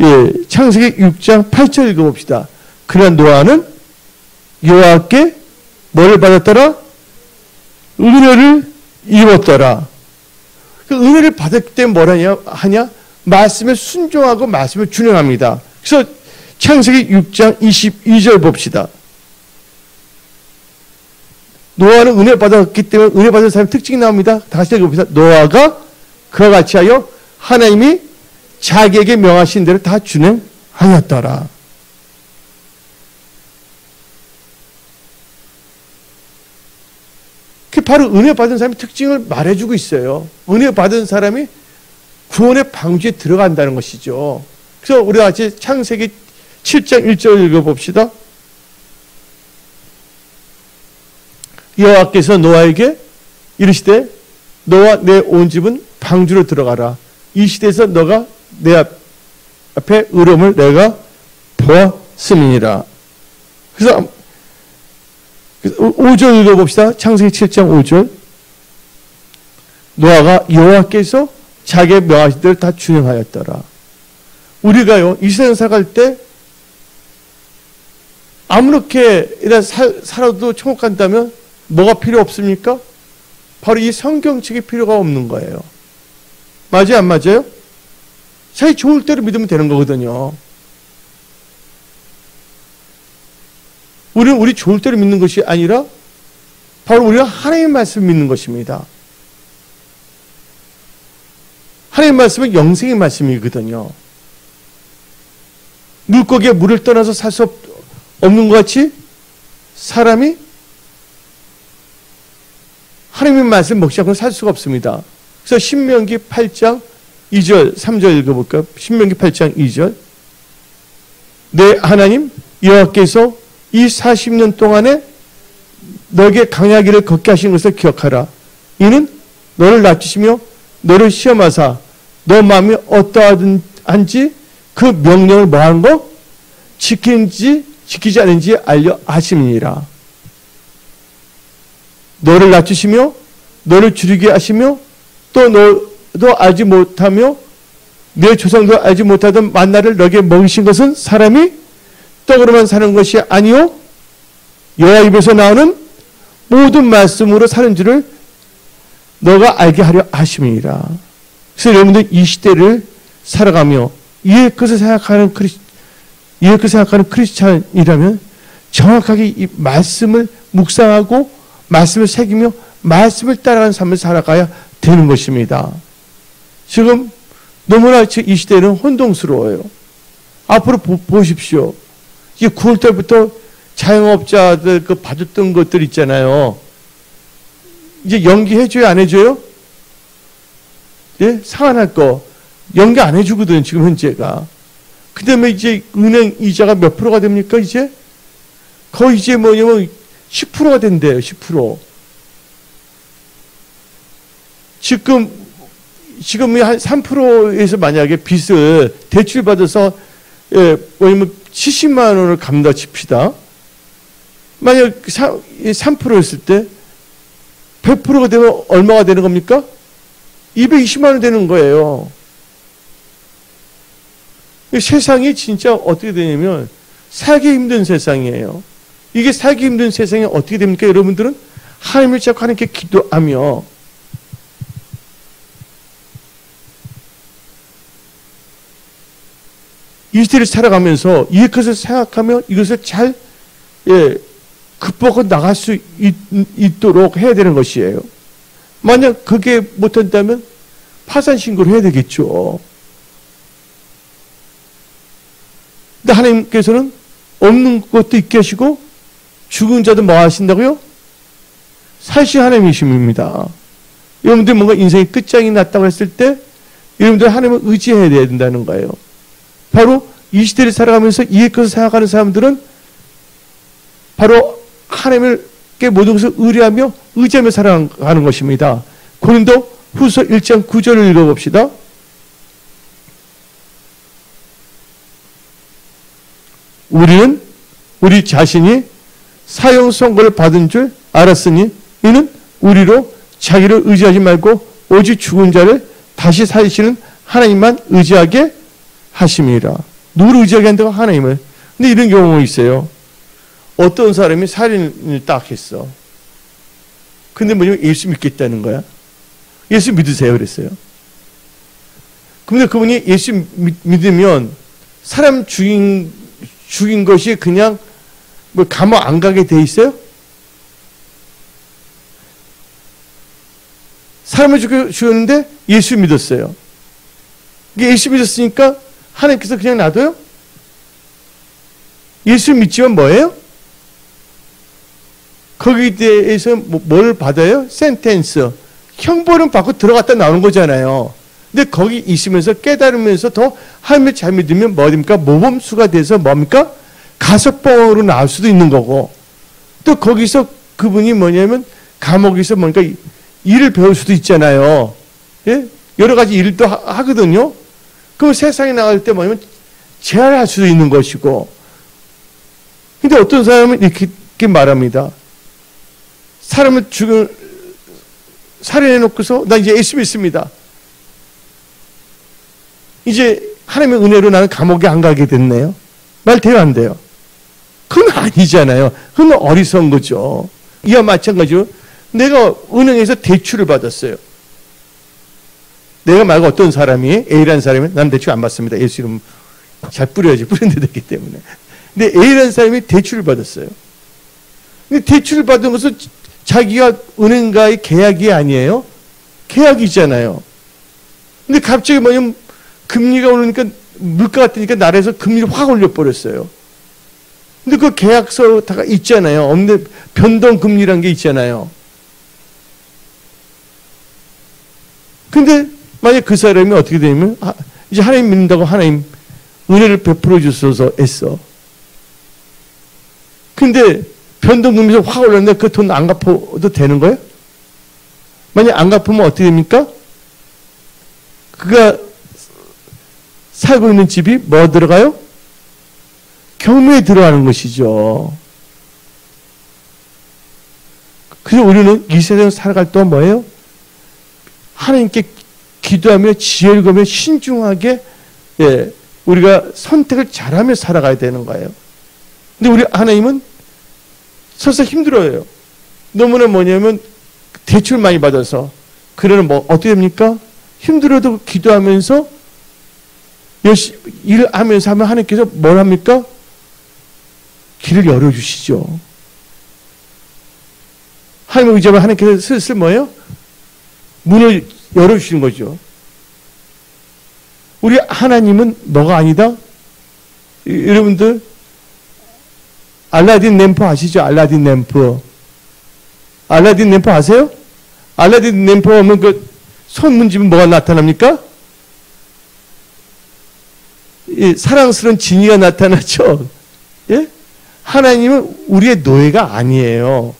예, 창세기 6장 8절 읽어봅시다. 그러나 노아는 여호와께 뭐를 받았더라? 은혜를 입었더라. 그 은혜를 받았기 때문에 하냐? 말씀에 순종하고 말씀을 준행합니다. 그래서 창세기 6장 22절 봅시다. 노아는 은혜 받았기 때문에 은혜 받은 사람의 특징이 나옵니다. 다시 읽어봅시다. 노아가 그와 같이 하여 하나님이 자기에게 명하신 대로 다 준행하였더라. 그게 바로 은혜 받은 사람의 특징을 말해주고 있어요. 은혜 받은 사람이 구원의 방주에 들어간다는 것이죠. 그래서 우리 같이 창세기 7장 1절 읽어봅시다. 여호와께서 노아에게 이르시되 너와 내 온 집은 방주로 들어가라. 이 시대에서 너가 내 앞에 의로움을 내가 보았음이니라. 그래서 5절 읽어봅시다. 창세기 7장 5절. 노아가 여호와께서 자기의 명하신 대로 다 준행하였더라. 우리가요 이 세상 살아갈 때 아무렇게 살아도 천국 간다면 뭐가 필요 없습니까? 바로 이 성경책이 필요가 없는 거예요. 맞아요? 안 맞아요? 자기 좋을 대로 믿으면 되는 거거든요. 우리는 우리 좋을 대로 믿는 것이 아니라 바로 우리가 하나님의 말씀을 믿는 것입니다. 하나님의 말씀은 영생의 말씀이거든요. 물고기가 물을 떠나서 살 수 없는 것 같이 사람이 하나님의 말씀을 먹지 않고는 살 수가 없습니다. 그래서 신명기 8장 2절 3절 읽어볼까요? 신명기 8장 2절. 내 하나님 여호와께서 이 40년 동안에 너에게 강야길을 걷게 하신 것을 기억하라. 이는 너를 낮추시며 너를 시험하사 너 마음이 어떠한지 그 명령을 뭐하는 거? 지키는지 지키지 않는지 알려 하심이니라. 너를 낮추시며 너를 줄이게 하시며 또 너도 알지 못하며 내 조상도 알지 못하던 만나를 너에게 먹이신 것은 사람이 떡으로만 사는 것이 아니요 여호와 입에서 나오는 모든 말씀으로 사는 줄을 너가 알게 하려 하심이니라. 그래서 여러분들 이 시대를 살아가며 이의 것을 생각하는 크리스찬이라면 정확하게 이 말씀을 묵상하고 말씀을 새기며 말씀을 따라가는 삶을 살아가야 되는 것입니다. 지금 너무나 이 시대는 혼동스러워요. 앞으로 보십시오. 이제 9월달부터 자영업자들 그 받았던 것들 있잖아요. 이제 연기해줘요, 안 해줘요? 예? 상환할 거. 연기 안 해주거든, 지금 현재가. 그 다음에 이제 은행 이자가 몇 프로가 됩니까, 이제? 거의 이제 뭐냐면 10%가 된대요, 10%. 지금 한 3%에서 만약에 빚을 대출 받아서, 예, 뭐냐면 70만 원을 갚는다 칩시다. 만약 3%였을 때 100%가 되면 얼마가 되는 겁니까? 220만 원 되는 거예요. 세상이 진짜 어떻게 되냐면 살기 힘든 세상이에요. 이게 살기 힘든 세상이 어떻게 됩니까? 여러분들은 하나님을 찾고 하나님께 기도하며 이 시대를 살아가면서 이 것을 생각하며 이것을 잘 극복하고 나갈 수 있도록 해야 되는 것이에요. 만약 그게 못한다면 파산 신고를 해야 되겠죠. 근데 하나님께서는 없는 것도 있게 하시고 죽은 자도 뭐 하신다고요? 사실 하나님이십니다. 여러분들 뭔가 인생의 끝장이 났다고 했을 때 여러분들 하나님을 의지해야 된다는 거예요. 바로 이 시대를 살아가면서 이 것을 생각하는 사람들은 바로 하나님께 모든 것을 의뢰하며 의지하며 살아가는 것입니다. 고린도 후서 1장 9절을 읽어봅시다. 우리는 우리 자신이 사형 선고를 받은 줄 알았으니 이는 우리로 자기를 의지하지 말고 오직 죽은 자를 다시 살리시는 하나님만 의지하게 하심이라. 누구를 의지하게 한다고? 하나님을. 근데 이런 경우가 있어요. 어떤 사람이 살인을 딱 했어. 근데 뭐냐면 예수 믿겠다는 거야. 예수 믿으세요 그랬어요. 근데 그분이 예수 믿으면 사람 죽인 것이 그냥 뭐 감옥 안 가게 돼 있어요? 사람을 죽였는데 예수 믿었어요. 예수 믿었으니까 하나님께서 그냥 놔둬요? 예수 믿지만 뭐예요? 거기에 대해서 뭘 받아요? 센텐스. 형벌은 받고 들어갔다 나오는 거잖아요. 근데 거기 있으면서 깨달으면서 더 하나님을 잘 믿으면 뭐입니까? 모범수가 돼서 뭡니까? 가석방으로 나올 수도 있는 거고, 또 거기서 그분이 뭐냐면 감옥에서 뭔가 일을 배울 수도 있잖아요. 예? 여러 가지 일도 하거든요. 그럼 세상에 나갈 때 뭐냐면 재활할 수도 있는 것이고. 근데 어떤 사람은 이렇게 말합니다. 사람을 살해해놓고서 나 이제 예수 믿습니다. 이제 하나님의 은혜로 나는 감옥에 안 가게 됐네요. 말 돼요, 안 돼요? 그건 아니잖아요. 그건 어리석은 거죠. 이와 마찬가지로 내가 은행에서 대출을 받았어요. 내가 말고 어떤 사람이, A라는 사람이, 난 대출 안 받습니다. 예수 이름 잘 뿌려야지. 뿌린데 되기 때문에. 근데 A라는 사람이 대출을 받았어요. 근데 대출을 받은 것은 자기가 은행과의 계약이 아니에요. 계약이잖아요. 근데 갑자기 뭐냐면 금리가 오르니까 물가가 뜨니까 나라에서 금리를 확 올려버렸어요. 근데 그 계약서가 있잖아요. 없는데 변동금리라는 게 있잖아요. 근데 만약 그 사람이 어떻게 되냐면 이제 하나님 믿는다고 하나님 은혜를 베풀어 주셔서 했어. 근데 변동금리가 확 올랐는데 그 돈 안 갚아도 되는 거예요? 만약 안 갚으면 어떻게 됩니까? 그가 살고 있는 집이 뭐 들어가요? 경매에 들어가는 것이죠. 그래서 우리는 이 세상을 살아갈 동안 뭐예요? 하나님께 기도하며 지혜를 구하며 신중하게 우리가 선택을 잘하며 살아가야 되는 거예요. 근데 우리 하나님은 서서 힘들어요. 너무나 뭐냐면 대출 많이 받아서 그러면 뭐 어떻게 됩니까? 힘들어도 기도하면서 열심히 일을 하면서 하면 하나님께서 뭘 합니까? 길을 열어주시죠. 하나님을 의지하면 하나님께서 슬슬 뭐예요? 문을 열어주시는 거죠. 우리 하나님은 너가 아니다? 여러분들 알라딘 램프 아시죠? 알라딘 램프. 알라딘 램프 아세요? 알라딘 램프 오면 그 손 문지면 뭐가 나타납니까? 사랑스러운 지니가 나타나죠. 예? 하나님은 우리의 노예가 아니에요.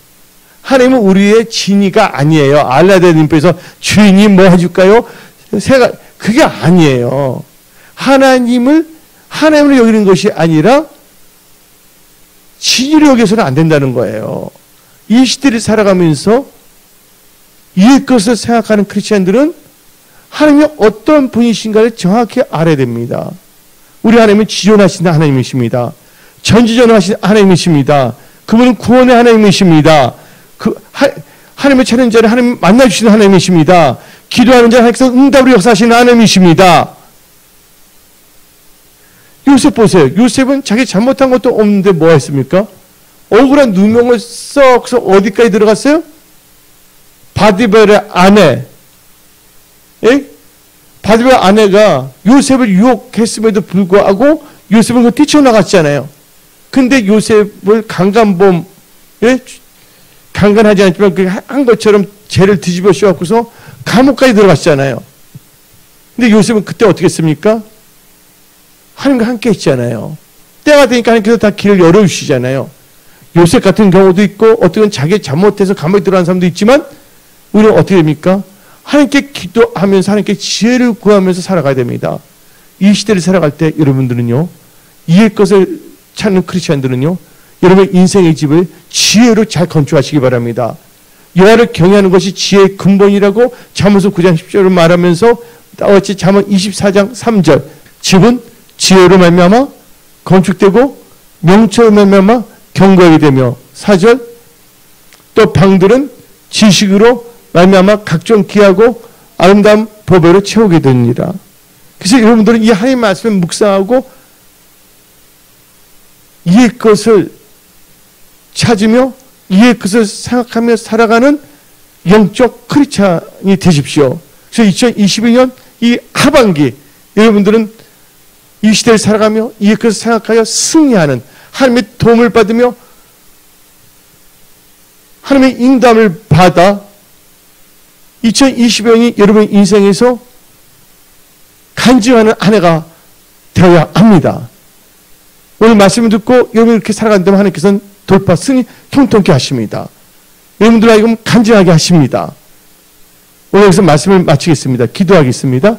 하나님은 우리의 지니가 아니에요. 알라딘 램프에서 주인이 뭐 해줄까요? 그게 아니에요. 하나님으로 여기는 것이 아니라 지니로 여기서는 안 된다는 거예요. 이 시대를 살아가면서 이 것을 생각하는 크리스찬들은 하나님이 어떤 분이신가를 정확히 알아야 됩니다. 우리 하나님은 지존하신 하나님이십니다. 전지전능하신 하나님이십니다. 그분은 구원의 하나님이십니다. 하나님의 찾는 자를 하나님 만나주시는 하나님이십니다. 기도하는 자를 하나님께서 응답으로 역사하시는 하나님이십니다. 요셉 보세요. 요셉은 자기 잘못한 것도 없는데 뭐 했습니까? 억울한 누명을 썩서 어디까지 들어갔어요? 바디벨의 아내. 예? 바디벨의 아내가 요셉을 유혹했음에도 불구하고 요셉은 그 뛰쳐나갔잖아요. 근데 요셉을 강간범, 예? 강간하지 않지만 그 한 것처럼 죄를 뒤집어 씌워갖고서 감옥까지 들어갔잖아요. 근데 요셉은 그때 어떻게 했습니까? 하나님과 함께 했잖아요. 때가 되니까 하나님께서 다 길을 열어주시잖아요. 요셉 같은 경우도 있고 어떻게 자기 잘못해서 감옥에 들어간 사람도 있지만 우리는 어떻게 됩니까? 하나님께 기도하면서 하나님께 지혜를 구하면서 살아가야 됩니다. 이 시대를 살아갈 때 여러분들은요, 이의 것을 찾는 크리스천들은요, 여러분의 인생의 집을 지혜로 잘 건축하시기 바랍니다. 여호와를 경외하는 것이 지혜의 근본이라고 잠언서 9장 10절을 말하면서 어찌 잠언 24장 3절 집은 지혜로 말미암아 건축되고 명철로 말미암아 견고하게 되며 4절 또 방들은 지식으로 말미암아 각종 귀하고 아름다운 보배로 채우게 됩니다. 그래서 여러분들은 이 하나님의 말씀을 묵상하고 이의 것을 찾으며 이의 것을 생각하며 살아가는 영적 크리스찬이 되십시오. 그래서 2021년 이 하반기 여러분들은 이 시대를 살아가며 이의 것을 생각하여 승리하는 하나님의 도움을 받으며 하나님의 인도함을 받아 2020년이 여러분의 인생에서 간증하는 한 해가 되어야 합니다. 오늘 말씀을 듣고 여러분이 이렇게 살아간다면 하나님께서는 돌파, 승리, 형통케 하십니다. 여러분들 하여금 간증하게 하십니다. 오늘 여기서 말씀을 마치겠습니다. 기도하겠습니다.